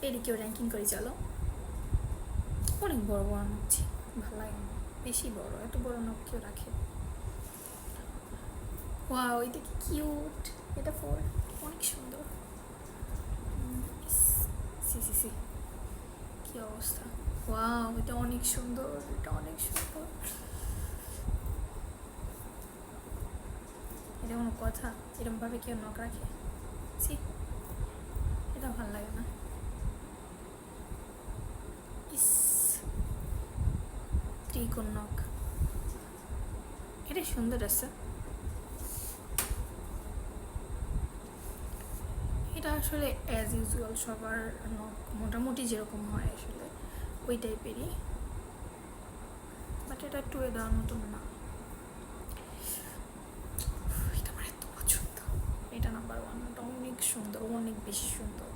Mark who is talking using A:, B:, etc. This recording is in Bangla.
A: পেডিকিউর র্যাঙ্কিং করি চলো। অনেক বড় বড় নখ, ভালো লাগে না, বেশি বড়, এত বড় নখ কেউ রাখে? ওয়াও, এটা কি কিউট, এটা ফোর, অনেক সুন্দর। সি সি সি, কি অবস্থা! ওয়াও, এটা অনেক সুন্দর, এটা অনেক সুন্দর। এটা কোনো কথা? এরকম ভাবে কেউ নখ রাখে? সি, এটা ভালো লাগে না। ইস, ত্রিকোণ নখ, এটা সুন্দর আছে। এটা আসলে অ্যাজ ইউজুয়াল সবার নখ মোটামুটি যেরকম হয় আসলে ওই টাইপেরই, বাট এটা টুয়ে দেওয়ার মতন না। এটা আমার এত পছন্দ, এটা নাম্বার ওয়ান, এটা অনেক সুন্দর, অনেক বেশি সুন্দর।